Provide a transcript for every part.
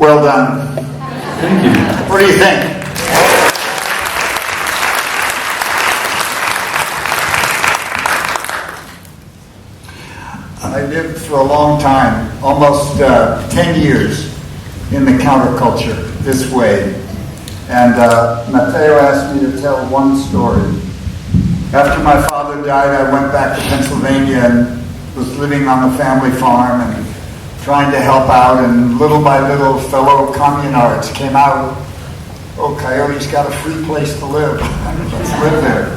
Well done. Thank you. What do you think? I lived for a long time, almost 10 years, in the counterculture this way. And Matteo asked me to tell one story. After my father died, I went back to Pennsylvania and was living on the family farm and trying to help out, and little by little fellow communards came out. Oh, Coyote's got a free place to live. Let's live there.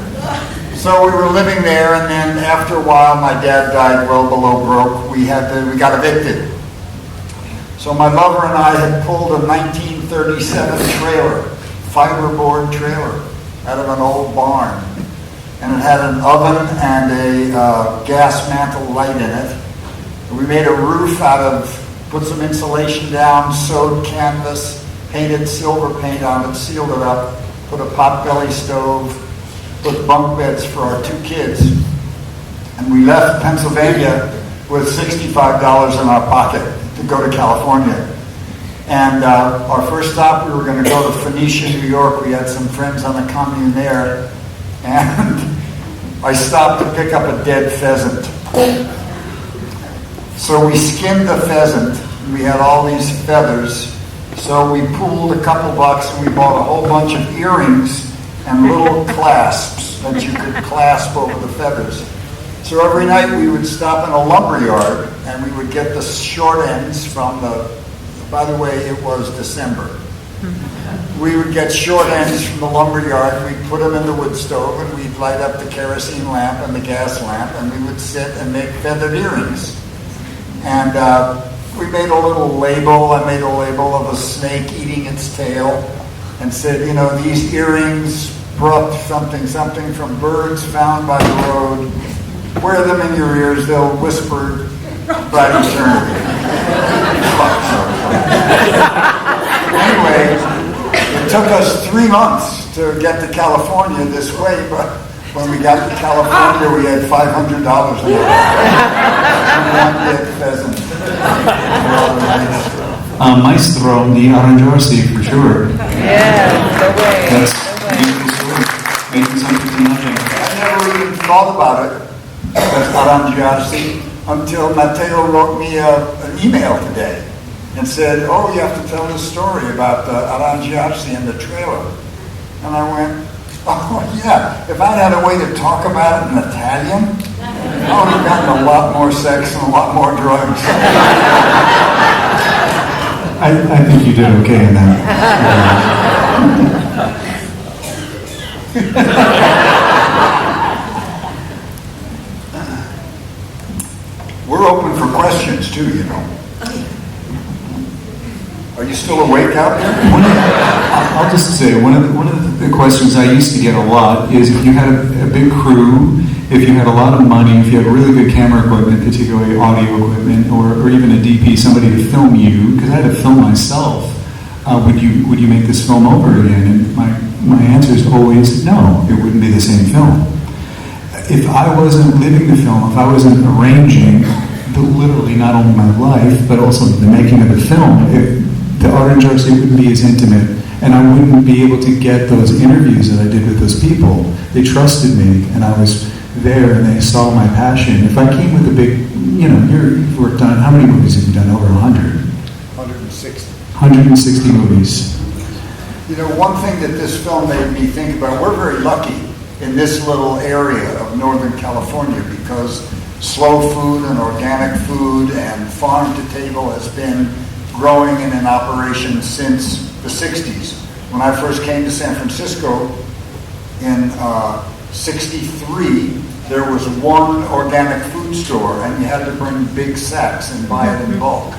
So we were living there, and then after a while, my dad died well below broke. We got evicted. So my lover and I had pulled a 1937 trailer, fiberboard trailer, out of an old barn. And it had an oven and a gas mantle light in it. And we made a roof put some insulation down, sewed canvas, painted silver paint on it, sealed it up, put a potbelly stove, put bunk beds for our 2 kids. And we left Pennsylvania with $65 in our pocket to go to California. And our first stop, we were going to go to Phoenicia, New York. We had some friends on the commune there. And I stopped to pick up a dead pheasant. So we skinned the pheasant. And we had all these feathers. So we pooled a couple bucks and we bought a whole bunch of earrings and little clasps that you could clasp over the feathers. So every night we would stop in a lumber yard and we would get the short ends from by the way, it was December. We would get short ends from the lumber yard, we'd put them in the wood stove, and we'd light up the kerosene lamp and the gas lamp, and we would sit and make feathered earrings. And we made a little label. I made a label of a snake eating its tail and said, these earrings brought something from birds found by the road. Wear them in your ears, they'll whisper bright eternity. Anyway, it took us 3 months to get to California this way, but when we got to California, we had $500 in our pocket. Pheasant. Maestro, the Arrangiarsi for sure. Yeah, no way. That's making something to nothing. I never even thought about it as Arrangiarsi until Matteo wrote me an email today and said, oh, you have to tell this story about Arrangiarsi and the trailer. And I went, oh, yeah. If I'd had a way to talk about it in Italian, I would have gotten a lot more sex and a lot more drugs. I think you did okay in that. We're open for questions too, Are you still awake out there? I'll just say, one of the questions I used to get a lot is if you had a big crew, if you had a lot of money, if you had really good camera equipment, particularly audio equipment, or even a DP, somebody to film you, because I had to film myself, would you make this film over again? And my answer is always no, it wouldn't be the same film. If I wasn't living the film, if I wasn't arranging, literally not only my life, but also the making of the film, the Arrangiarsi wouldn't be as intimate, and I wouldn't be able to get those interviews that I did with those people. They trusted me, and I was there, and they saw my passion. If I came with a big, you've worked on, how many movies have you done? Over 100? 160. 160 movies. One thing that this film made me think about, we're very lucky in this little area of Northern California because slow food and organic food and farm to table has been growing and in operation since the 60s. When I first came to San Francisco in 63, there was one organic food store and you had to bring big sacks and buy it in bulk.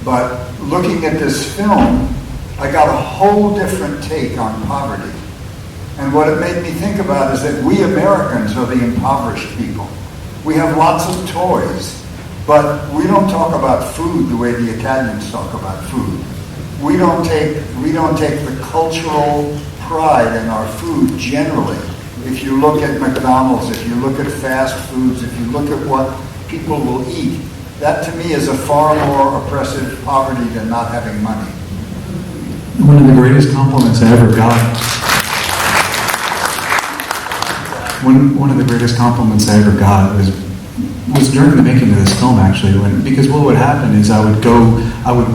But looking at this film, I got a whole different take on poverty. And what it made me think about is that we Americans are the impoverished people. We have lots of toys, but we don't talk about food the way the Italians talk about food. We don't take the cultural pride in our food generally. If you look at McDonald's, if you look at fast foods, if you look at what people will eat, That to me is a far more oppressive poverty than not having money. One of the greatest compliments I ever got. One of the greatest compliments I ever got was during the making of this film, actually, because what would happen is I would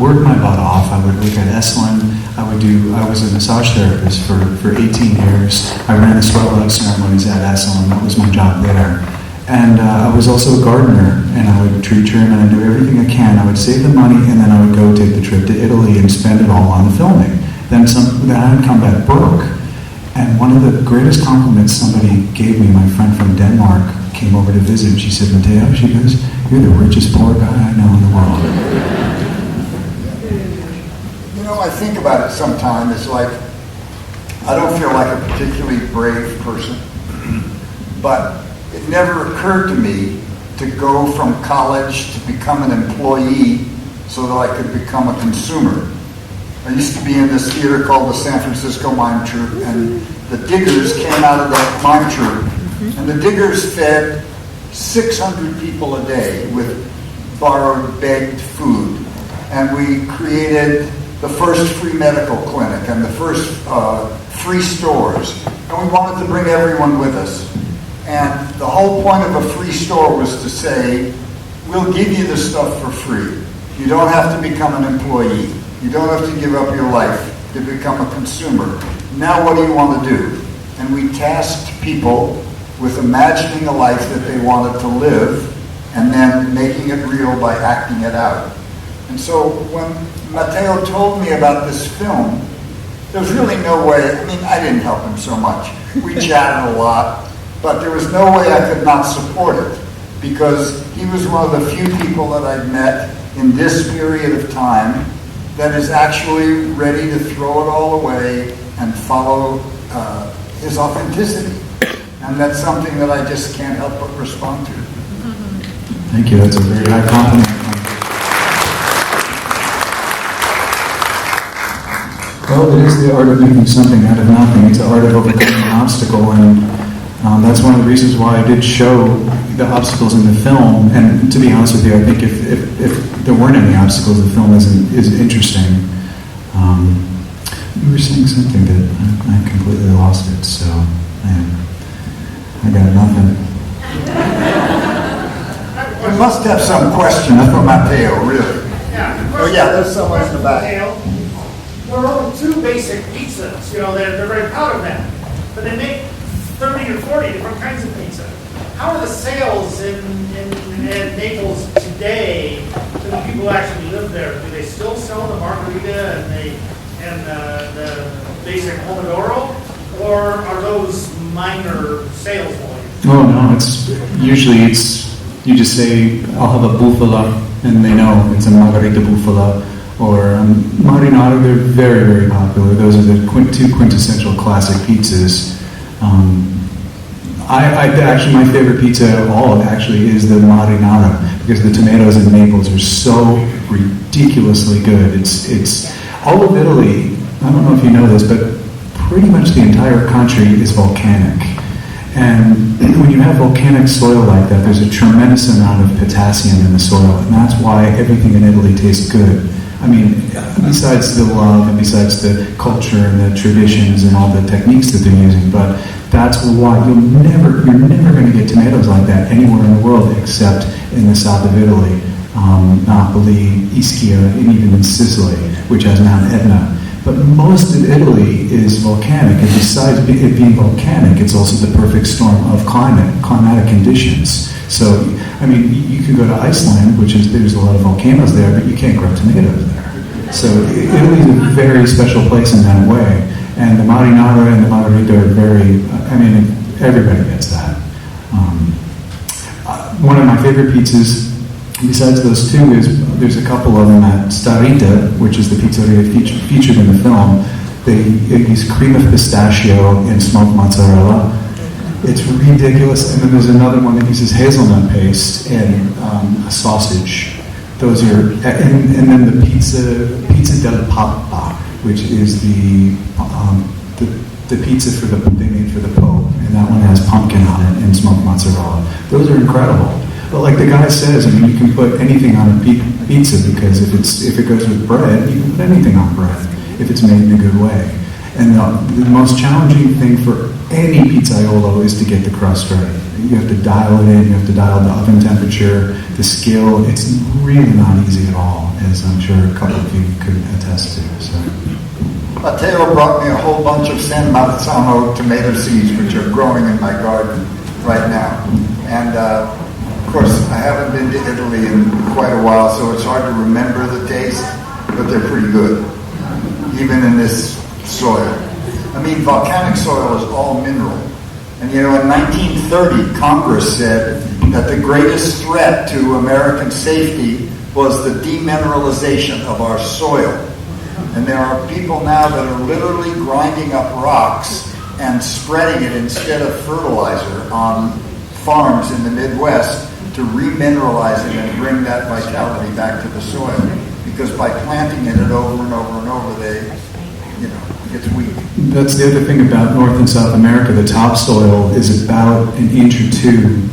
work my butt off. I would look at Esalen. I was a massage therapist for 18 years. I ran the sweat lodge ceremonies at Esalen. That was my job there. And I was also a gardener, and I would tree trim, and I'd do everything I can. I would save the money, and then I would go take the trip to Italy and spend it all on the filming. Then I would come back broke. And one of the greatest compliments somebody gave me, my friend from Denmark, came over to visit, and she said, Matteo, she goes, you're the richest poor guy I know in the world. You know, I think about it sometimes. It's like, I don't feel like a particularly brave person, but it never occurred to me to go from college to become an employee so that I could become a consumer. I used to be in this theater called the San Francisco Mime Troupe, and the Diggers came out of that mime troupe. And the Diggers fed 600 people a day with borrowed, begged food. And we created the first free medical clinic and the first free stores. And we wanted to bring everyone with us. And the whole point of a free store was to say, we'll give you the stuff for free. You don't have to become an employee. You don't have to give up your life to become a consumer. Now what do you want to do? And we tasked people with imagining a life that they wanted to live and then making it real by acting it out. And so when Matteo told me about this film, there was really no way, I mean, I didn't help him so much. We chatted a lot, but there was no way I could not support it because he was one of the few people that I'd met in this period of time that is actually ready to throw it all away and follow his authenticity. And that's something that I just can't help but respond to. Thank you. That's a very high compliment. Well, it is the art of making something out of nothing. It's the art of overcoming an obstacle, and that's one of the reasons why I did show the obstacles in the film. And to be honest with you, I think if there weren't any obstacles, the film isn't interesting. You were saying something that I completely lost it, so I got nothing. We must have some question for Matteo, really. Yeah. Oh yeah, there's someone in the back. There are only two basic pizzas. You know, they're very proud of them. But they make 30 or 40 different kinds of pizza. How are the sales in Naples today to the people who actually live there? Do they still sell the margarita and the basic pomodoro? Or are those minor sales volumes? Oh no, it's you just say, I'll have a bufala, and they know it's a margarita bufala, or marinara. They're very, very popular. Those are the two quintessential classic pizzas. I actually, my favorite pizza of all actually is the marinara, because the tomatoes in Naples are so ridiculously good. It's all of Italy. I don't know if you know this, but pretty much the entire country is volcanic. And when you have volcanic soil like that, there's a tremendous amount of potassium in the soil, and that's why everything in Italy tastes good. I mean, besides the love and besides the culture and the traditions and all the techniques that they're using, but that's why you're never going to get tomatoes like that anywhere in the world except in the south of Italy, Naples, Ischia, and even in Sicily, which has Mount Etna. But most of Italy is volcanic, and besides it being volcanic, it's also the perfect storm of climatic conditions. So, I mean, you could go to Iceland, there's a lot of volcanoes there, but you can't grow tomatoes there. So Italy is a very special place in that way. And the marinara and the margarita are very, I mean, everybody gets that. One of my favorite pizzas, besides those two, is there's a couple of them at Starita, which is the pizzeria featured in the film. They use cream of pistachio and smoked mozzarella. It's ridiculous. And then there's another one that uses hazelnut paste and a sausage. Those are, and then the pizza del Papa, which is the pizza they made for the Pope, and that one has pumpkin on it and smoked mozzarella. Those are incredible. But like the guy says, I mean, you can put anything on a pizza because if it goes with bread, you can put anything on bread if it's made in a good way. And the most challenging thing for any pizzaiolo is to get the crust right. You have to dial it in, you have to dial the oven temperature, the skill. It's really not easy at all, as I'm sure a couple of you could attest to. So. Matteo brought me a whole bunch of San Marzano tomato seeds, which are growing in my garden right now. And of course, I haven't been to Italy in quite a while, so it's hard to remember the taste, but they're pretty good, even in this soil. I mean, volcanic soil is all mineral. And you know, in 1930, Congress said that the greatest threat to American safety was the demineralization of our soil. And there are people now that are literally grinding up rocks and spreading it instead of fertilizer on farms in the Midwest to remineralize it and bring that vitality back to the soil. Because by planting it over and over and over, it gets weak. That's the other thing about North and South America. The topsoil is about an inch or two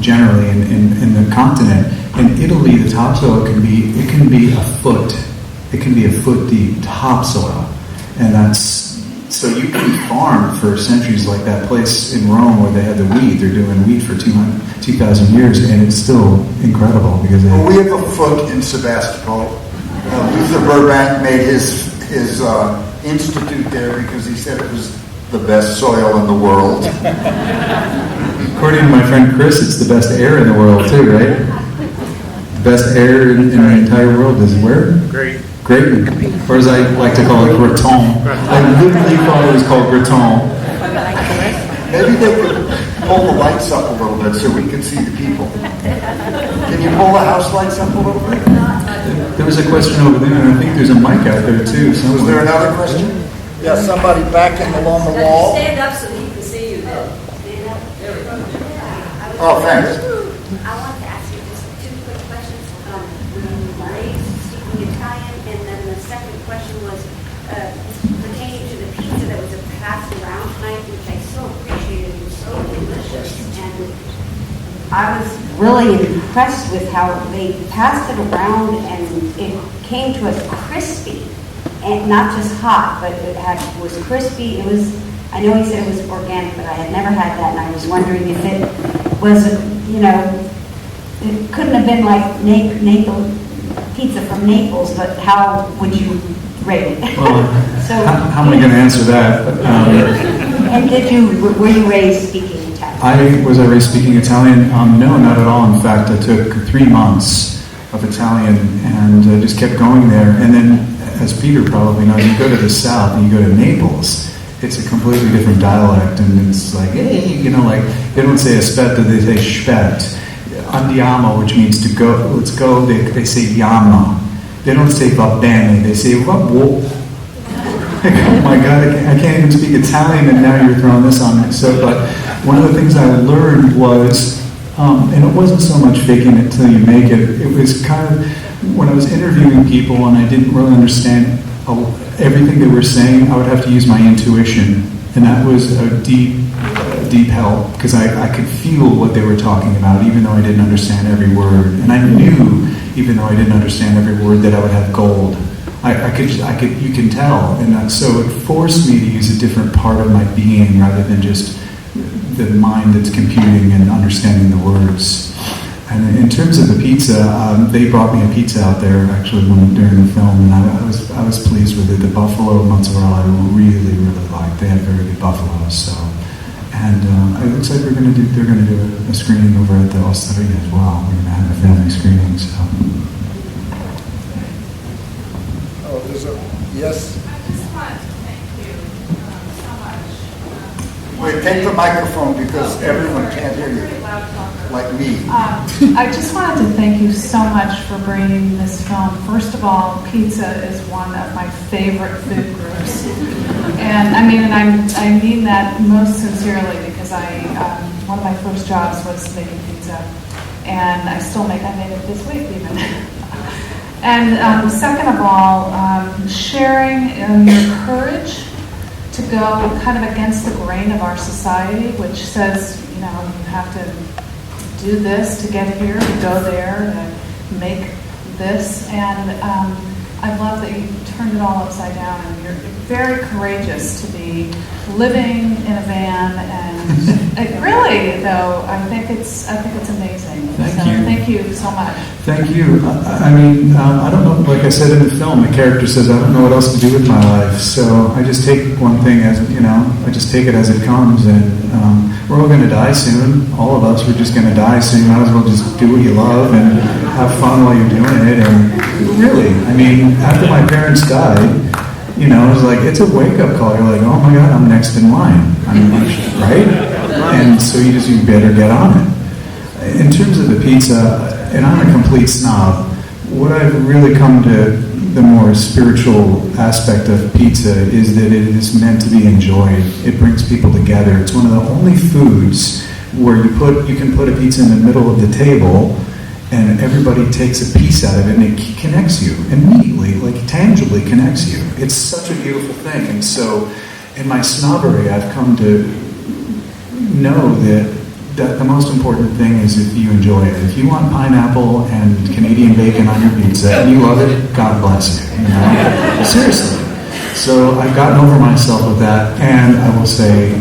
generally in the continent. In Italy, the topsoil can be a foot. It can be a foot deep topsoil, and that's so you can farm for centuries like that place in Rome where they had the wheat. They're doing wheat for 2,000 years, and it's still incredible because we have a foot in Sebastopol. Luther Burbank made his institute there because he said it was the best soil in the world. According to my friend Chris, it's the best air in the world too, right? The best air in the entire world is where? Great. Great, or as I like to call it, gratin. I literally thought it was called gratin. Maybe they could pull the lights up a little bit so we could see the people. Can you pull the house lights up a little bit? There was a question over there, and I think there's a mic out there too. Was there another question? Yeah, somebody backing along the wall. Stand up so he can see you then. Stand up. There we go. Oh, thanks. I wanted to ask you just two quick questions. When you were raised speaking Italian, and then the second question was pertaining to the pizza that was passed around tonight, which I so appreciated. It was so delicious. And I was really impressed with how they passed it around and it came to us crispy. And not just hot, but it was crispy. It was, I know he said it was organic, but I had never had that, and I was wondering if it was, it couldn't have been like Naples pizza from Naples, but how would you rate it? Well, so, how am I going to answer that? And were you raised speaking Italian? Was I raised speaking Italian? No, not at all. In fact, I took 3 months of Italian and just kept going there. And then, as Peter probably knows, you go to the south and you go to Naples, it's a completely different dialect, and it's like, hey, like, they don't say aspetta, they say spet. Andiamo, which means to go, let's go, they say yama. They don't say va bene, they say va bo. Oh my God, I can't even speak Italian, and now you're throwing this on me. So, but one of the things I learned was, and it wasn't so much faking it till you make it, it was kind of, when I was interviewing people and I didn't really understand everything they were saying, I would have to use my intuition. And that was a deep help, because I could feel what they were talking about, even though I didn't understand every word. And I knew, even though I didn't understand every word, that I would have gold. I could, you can tell. And so it forced me to use a different part of my being rather than just the mind that's computing and understanding the words. And in terms of the pizza, they brought me a pizza out there actually during the film, and I was pleased with it. The buffalo mozzarella I really liked. They had very good buffaloes. So, and it looks like they're going to do a screening over at the Osteria as well. We're going to have a family screening. So. Oh, there's a yes. I just wanted to thank you so much. Wait, take the microphone because everyone can't hear you, like me. I just wanted to thank you so much for bringing this film. First of all, pizza is one of my favorite food groups, and I mean that most sincerely, because one of my first jobs was making pizza, and I made it this week even. And second of all, sharing your courage to go kind of against the grain of our society, which says, you have to do this to get here, to go there, to make this, and I love that you turned it all upside down, and you're very courageous to be living in a van, and really, though, I think it's amazing. Thank you so much. Thank you. I mean, I don't know, like I said in the film, the character says, I don't know what else to do with my life, so I just take one thing as, I just take it as it comes, and we're all going to die soon. All of us, we're just going to die soon. Might as well just do what you love and have fun while you're doing it, and really, I mean, after my parents died, it was like, it's a wake-up call. You're like, oh my God, I'm next in line. Right? And so you better get on it. In terms of the pizza, and I'm a complete snob, what I've really come to the more spiritual aspect of pizza is that it is meant to be enjoyed. It brings people together. It's one of the only foods where you can put a pizza in the middle of the table and everybody takes a piece out of it and it connects you immediately, like tangibly connects you. It's such a beautiful thing. And so in my snobbery, I've come to know that the most important thing is if you enjoy it. If you want pineapple and Canadian bacon on your pizza and you love it, God bless you. Seriously. So I've gotten over myself with that, and I will say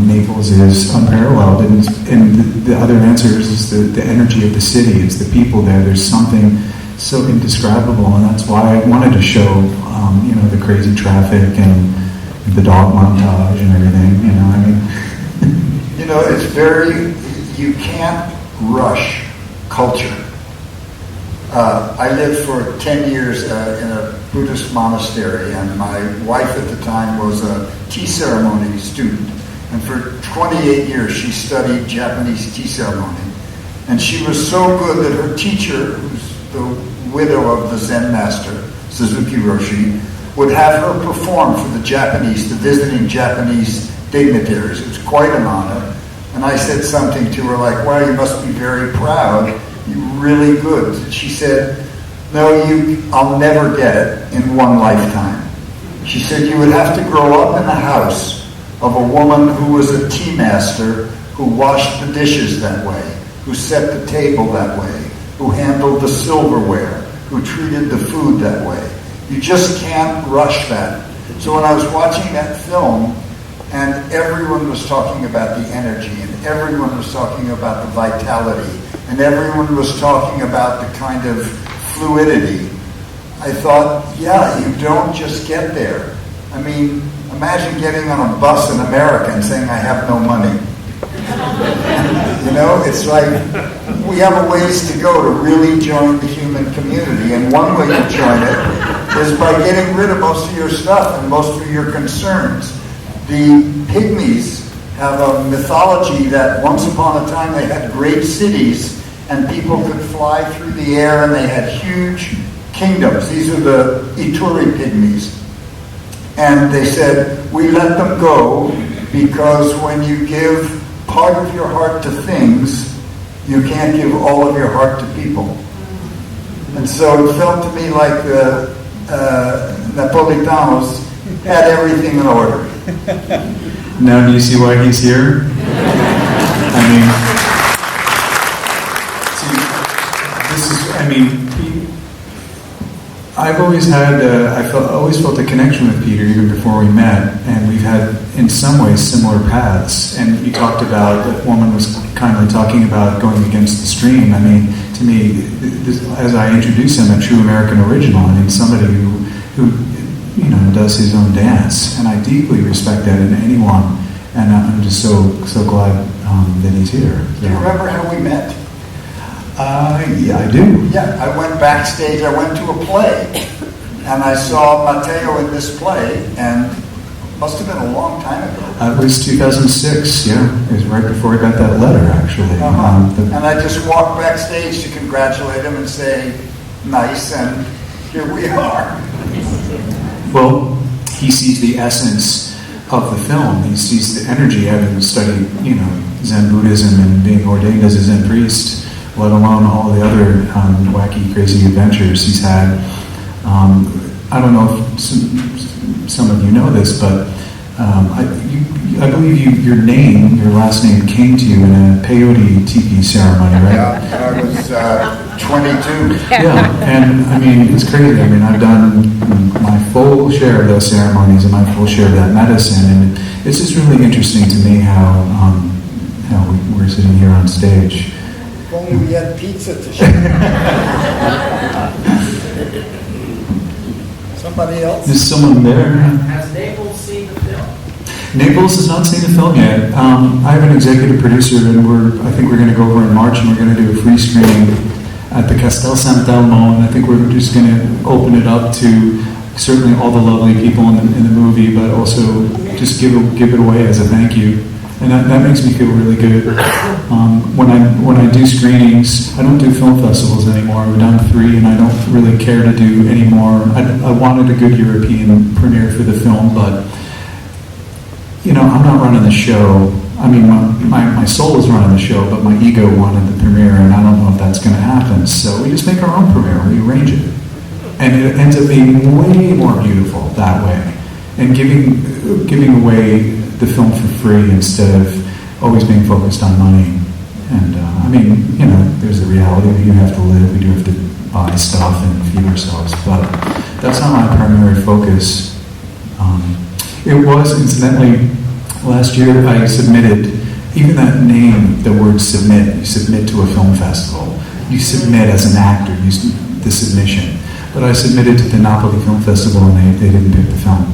Naples is unparalleled. And the other answer is the energy of the city. It's the people there. There's something so indescribable, and that's why I wanted to show the crazy traffic and the dog montage and everything. You can't rush culture. I lived for 10 years in a Buddhist monastery, and my wife at the time was a tea ceremony student. And for 28 years, she studied Japanese tea ceremony. And she was so good that her teacher, who's the widow of the Zen master, Suzuki Roshi, would have her perform for the visiting Japanese dignitaries. It was quite an honor. And I said something to her like, wow, you must be very proud. You're really good. She said, no, I'll never get it in one lifetime. She said, you would have to grow up in the house of a woman who was a tea master, who washed the dishes that way, who set the table that way, who handled the silverware, who treated the food that way. You just can't rush that. So when I was watching that film, and everyone was talking about the energy, and everyone was talking about the vitality, and everyone was talking about the kind of fluidity, I thought, yeah, you don't just get there. I mean, imagine getting on a bus in America and saying, I have no money. It's like, we have a ways to go to really join the human community, and one way to join it is by getting rid of most of your stuff and most of your concerns. The Pygmies have a mythology that once upon a time they had great cities and people could fly through the air and they had huge kingdoms. These are the Ituri Pygmies. And they said, we let them go because when you give part of your heart to things, you can't give all of your heart to people. And so it felt to me like the Napolitanos had everything in order. Now, do you see why he's here? I've always had, always felt a connection with Peter even before we met, and we've had, in some ways, similar paths. And you talked about, that woman was kindly talking about going against the stream. I mean, to me, as I introduce him, a true American original. I mean, somebody who does his own dance, and I deeply respect that in anyone, and I'm just so glad that he's here. Do you remember how we met? Yeah, I do. Yeah, I went backstage, I went to a play, and I saw Matteo in this play, and it must have been a long time ago. It was 2006, yeah. It was right before I got that letter, actually. And I just walked backstage to congratulate him and say, nice, and here we are. Well, he sees the essence of the film. He sees the energy, having studied, Zen Buddhism and being ordained as a Zen priest, let alone all the other wacky, crazy adventures he's had. I don't know if some of you know this, but I believe your last name came to you in a peyote tiki ceremony, right? Yeah, I was 22. Yeah, and I mean, it's crazy. I mean, I've done my full share of those ceremonies and my full share of that medicine, and it's just really interesting to me how we're sitting here on stage. If only we had pizza to share. Somebody else? There's someone there. Has Naples seen the film? Naples has not seen the film yet. I have an executive producer, and I think we're going to go over in March, and we're going to do a free screening at the Castel Sant'Elmo, and I think we're just going to open it up to certainly all the lovely people in the movie, but also just give it away as a thank you. And that makes me feel really good. When I do screenings, I don't do film festivals anymore. I've done 3, and I don't really care to do any more. I wanted a good European premiere for the film, but I'm not running the show. I mean, my soul is running the show, but my ego wanted the premiere, and I don't know if that's going to happen. So we just make our own premiere. We arrange it, and it ends up being way more beautiful that way, and giving away the film for free instead of always being focused on money. And I mean, there's the reality. We do have to live. We do have to buy stuff and feed ourselves, but that's not my primary focus. It was, incidentally, last year I submitted, even that name, the word submit, you submit to a film festival. You submit as an actor, the submission. But I submitted to the Naples Film Festival, and they didn't pick the film.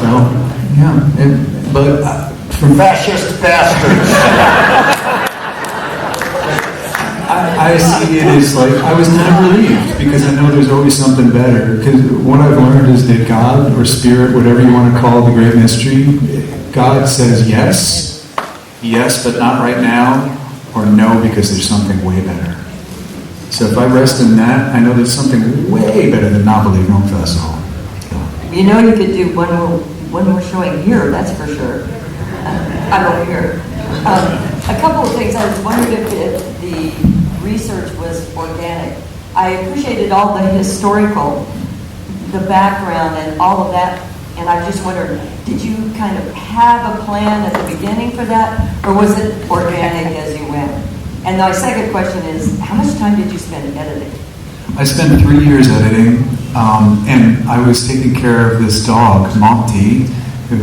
Well, yeah, but from Fascist bastards. I see it as like, I was kind of relieved because I know there's always something better. Because what I've learned is that God or Spirit, whatever you want to call the great mystery, God says yes, but not right now, or no, because there's something way better. So if I rest in that, I know there's something way better than Napoli Film Festival. You could do one more showing here, that's for sure. I'm over here. A couple of things. I was wondering if the research was organic. I appreciated all the historical, the background and all of that, and I just wondered, did you kind of have a plan at the beginning for that, or was it organic as you went? And my second question is, how much time did you spend editing? I spent 3 years editing, and I was taking care of this dog, Monty, who,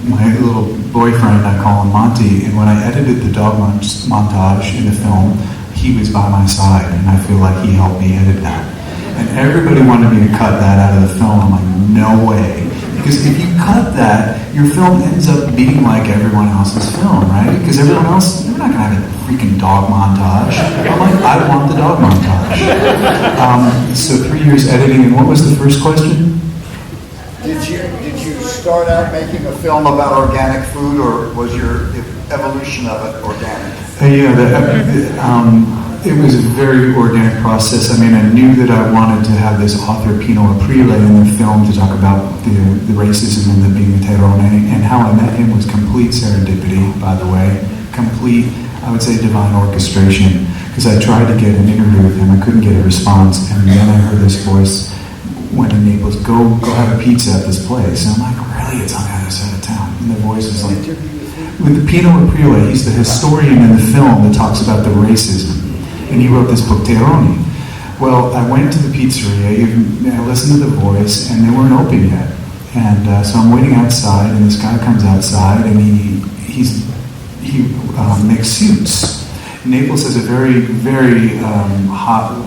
my little boyfriend, I call him Monty, and when I edited the dog montage in the film, he was by my side, and I feel like he helped me edit that. And everybody wanted me to cut that out of the film. I'm like, no way. Because if you cut that, your film ends up being like everyone else's film, right? Because everyone else, they're not going to have a freaking dog montage. I'm like, I want the dog montage. So 3 years editing, and what was the first question? Did you start out making a film about organic food, or was your evolution of it organic? It was a very organic process. I mean, I knew that I wanted to have this author, Pino Aprile, in the film to talk about the racism and the Terrone, and how I met him was complete serendipity, by the way. Complete, I would say, divine orchestration, because I tried to get an interview with him. I couldn't get a response, and then I heard this voice when in Naples, go have a pizza at this place. And I'm like, really? It's on the other side of town. And the voice was like, with Pino Aprile, he's the historian in the film that talks about the racism. And he wrote this book, Terrone. Well, I went to the pizzeria, I listened to the voice, and they weren't open yet. And so I'm waiting outside, and this guy comes outside, and he makes suits. Naples has a very, very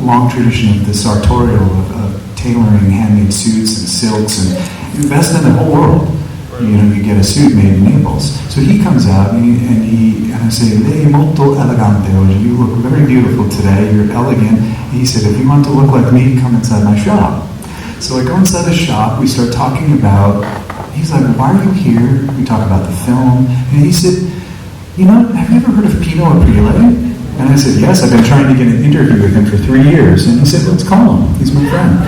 long tradition of the sartorial, of tailoring handmade suits and silks, and best in the whole world. You get a suit made in Naples. So he comes out and I say, "Lei è molto elegante oggi. You look very beautiful today. You're elegant." And he said, "If you want to look like me, come inside my shop." So I go inside the shop. We start talking about. He's like, "Why are you here?" We talk about the film, and he said, "Have you ever heard of Pino Aprile?" And I said, "Yes, I've been trying to get an interview with him for 3 years." And he said, "Let's call him. He's my friend."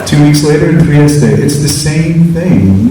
2 weeks later in Trieste, it's the same thing,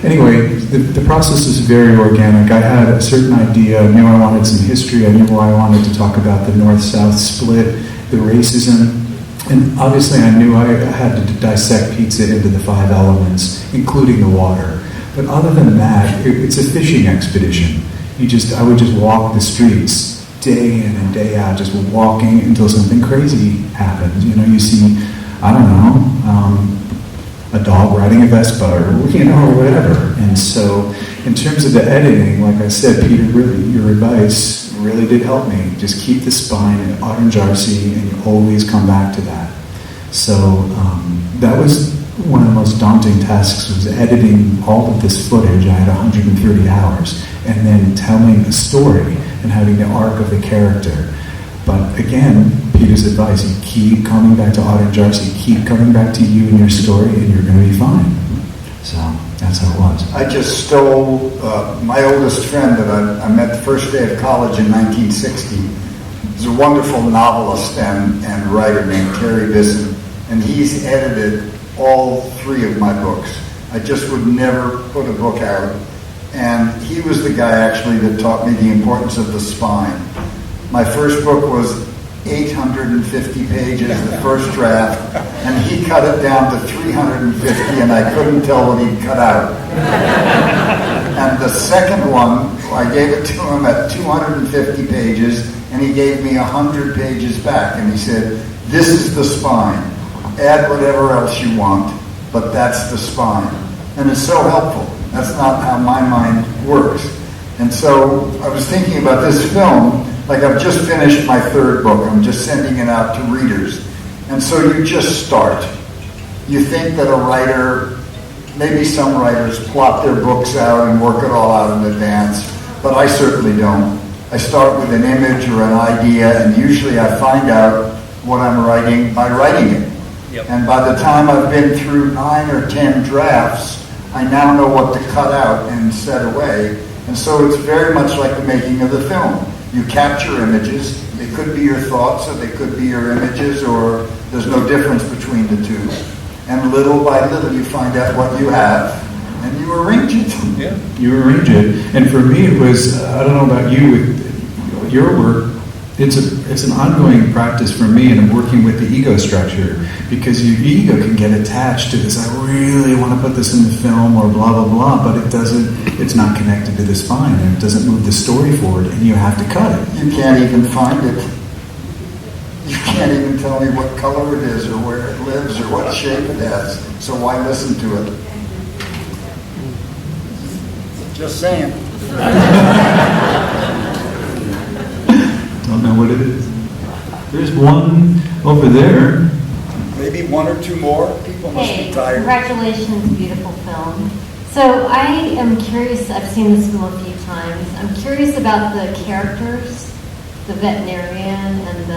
anyway, the process is very organic. I had a certain idea. I knew I wanted some history. I knew I wanted to talk about the North-South split, the racism. And obviously I knew I had to dissect pizza into the 5 elements, including the water. But other than that, it's a fishing expedition. I would just walk the streets day in and day out, just walking until something crazy happens. You know, you see, I don't know, a dog riding a Vespa or, or whatever. And so in terms of the editing, like I said, Peter, really, your advice really did help me. Just keep the spine at Arrangiarsi, and you always come back to that. So that was one of the most daunting tasks, was editing all of this footage. I had 130 hours, and then telling a story and having the arc of the character. But again, Peter's advice, you keep coming back to Arrangiarsi, keep coming back to you and your story, and you're going to be fine. So that's how it was. I just stole my oldest friend that I met the first day of college in 1960. He's a wonderful novelist and writer named Terry Bisson, and he's edited all 3 of my books. I just would never put a book out. And he was the guy actually that taught me the importance of the spine. My first book was 850 pages, the first draft, and he cut it down to 350, and I couldn't tell what he'd cut out. And the second one, I gave it to him at 250 pages, and he gave me 100 pages back, and he said, "This is the spine. Add whatever else you want, but that's the spine." And it's so helpful. That's not how my mind works. And so I was thinking about this film, like I've just finished my 3rd book. I'm just sending it out to readers. And so you just start. You think that a writer, maybe some writers plot their books out and work it all out in advance, but I certainly don't. I start with an image or an idea, and usually I find out what I'm writing by writing it. Yep. And by the time I've been through 9 or 10 drafts, I now know what to cut out and set away. And so it's very much like the making of the film. You capture images. They could be your thoughts, or they could be your images, or there's no difference between the two. And little by little you find out what you have, and you arrange it. Yeah, you arrange it. And for me it was, I don't know about you, with your work, it's an ongoing practice for me, and I'm working with the ego structure, because your ego can get attached to this, I really want to put this in the film, or blah, blah, blah, but it's not connected to the spine, and it doesn't move the story forward, and you have to cut it. You can't even find it. You can't even tell me what color it is, or where it lives, or what shape it has, so why listen to it? Just saying. Don't know what it is. There's one over there. Maybe 1 or 2 more. People must be tired. Congratulations, beautiful film. So I am curious, I've seen this film a few times. I'm curious about the characters, the veterinarian and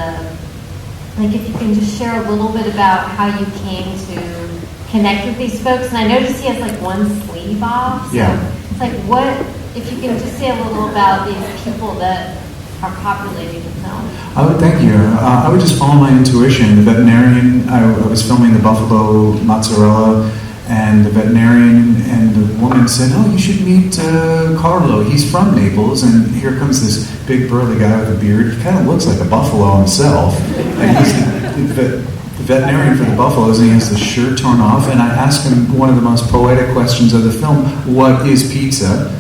like if you can just share a little bit about how you came to connect with these folks. And I noticed he has like one sleeve off. So yeah. It's like what, if you can just say a little about these people that are populating the film. Thank you. I would just follow my intuition. The veterinarian, I was filming the buffalo mozzarella, and the veterinarian and the woman said, "Oh, you should meet Carlo. He's from Naples." And here comes this big burly guy with a beard. He kind of looks like a buffalo himself. And he's the veterinarian for the buffaloes, and he has the shirt torn off. And I asked him one of the most poetic questions of the film, "What is pizza?"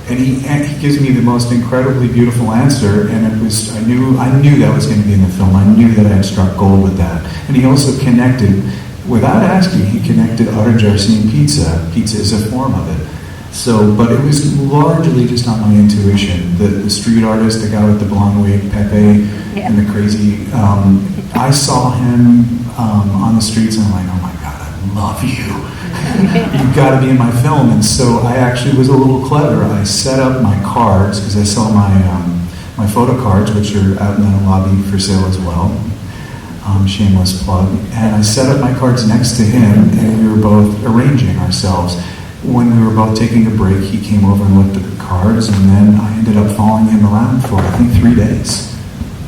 And he gives me the most incredibly beautiful answer, and it was I knew that was going to be in the film. I knew that I had struck gold with that. And he also connected, without asking, he connected Arrangiarsi and pizza. Pizza is a form of it. So, but it was largely just on my intuition. The street artist, the guy with the blonde wig, Pepe, and the crazy. I saw him on the streets, and I'm like, "Oh my God, I love you. You've got to be in my film." And so I actually was a little clever. I set up my cards, because I sell my photo cards, which are out in the lobby for sale as well. Shameless plug. And I set up my cards next to him, and we were both arranging ourselves. When we were both taking a break, he came over and looked at the cards, and then I ended up following him around for, I think, 3 days.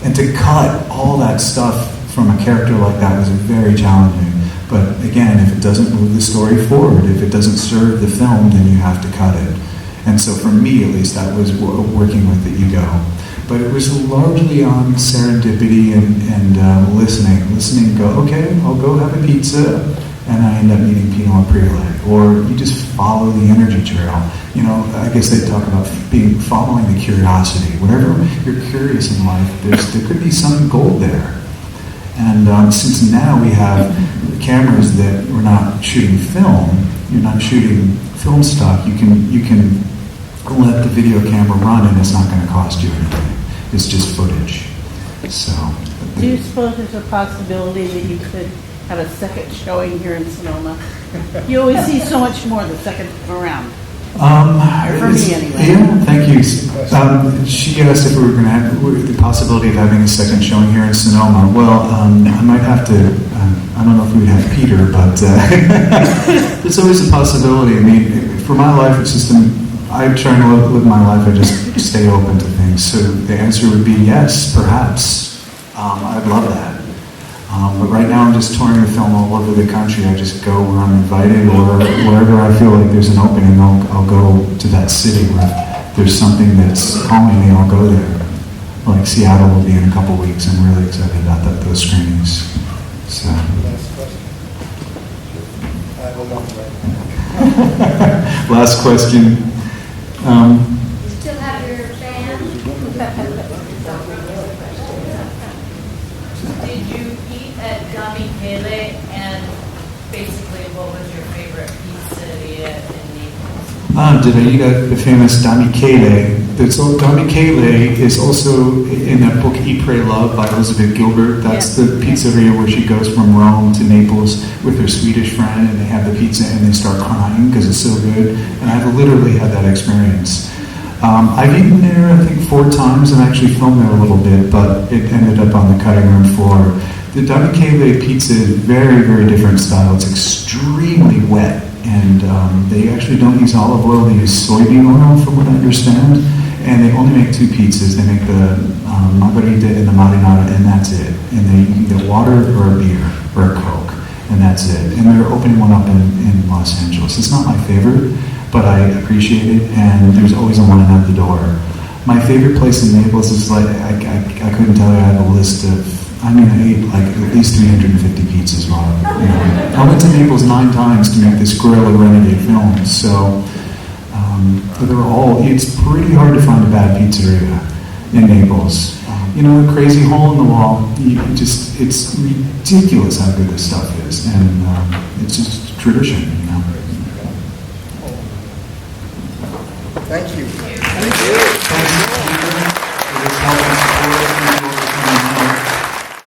And to cut all that stuff from a character like that was very challenging. But again, if it doesn't move the story forward, if it doesn't serve the film, then you have to cut it. And so for me, at least, that was working with the ego. But it was largely on serendipity and listening. Go, okay, I'll go have a pizza, and I end up meeting Pinot Aprile. Or you just follow the energy trail. You know, I guess they talk about following the curiosity. Whatever you're curious in life, there could be some gold there. And since now we have cameras that we're not shooting film, you're not shooting film stock, you can let the video camera run and it's not going to cost you anything. It's just footage. So. Do you suppose there's a possibility that you could have a second showing here in Sonoma? You always see so much more the second time around. For me, anyway. Yeah, thank you. She asked if we were going to have the possibility of having a second showing here in Sonoma. Well, I might have to, I don't know if we would have Peter, but there's always a possibility. I mean, for my life, it's just, I try to live my life, I just stay open to things. So the answer would be yes, perhaps. I'd love that. But right now I'm just touring the film all over the country. I just go where I'm invited, or wherever I feel like there's an opening, I'll go to that city where there's something that's calling me, I'll go there. Like Seattle will be in a couple weeks. I'm really excited about those screenings. So. Last question. I have one right now. Last question. You still have your band? Did you eat at Dami Pele, and basically what was your favorite pizzeria in Naples? Did I eat at the famous Dami Pele? Dami Pele is also in that book Eat, Pray, Love by Elizabeth Gilbert. That's the pizzeria where she goes from Rome to Naples with her Swedish friend, and they have the pizza and they start crying because it's so good. And I've literally had that experience. I've eaten there, I think, 4 times, and actually filmed there a little bit, but it ended up on the cutting room floor. The Dami Pele pizza is very, very different style. It's extremely wet, and they actually don't use olive oil. They use soybean oil, from what I understand. And they only make 2 pizzas. They make the margarita and the marinara, and that's it. And they either water or a beer or a Coke, and that's it. And they're opening one up in Los Angeles. It's not my favorite, but I appreciate it, and there's always a one at the door. My favorite place in Naples is like, I couldn't tell you, I have a list of, I ate like at least 350 pizzas while, I went to Naples 9 times to make this Guerrilla Renegade film, so it's pretty hard to find a bad pizzeria in Naples. A crazy hole in the wall, it's ridiculous how good this stuff is, and it's just tradition.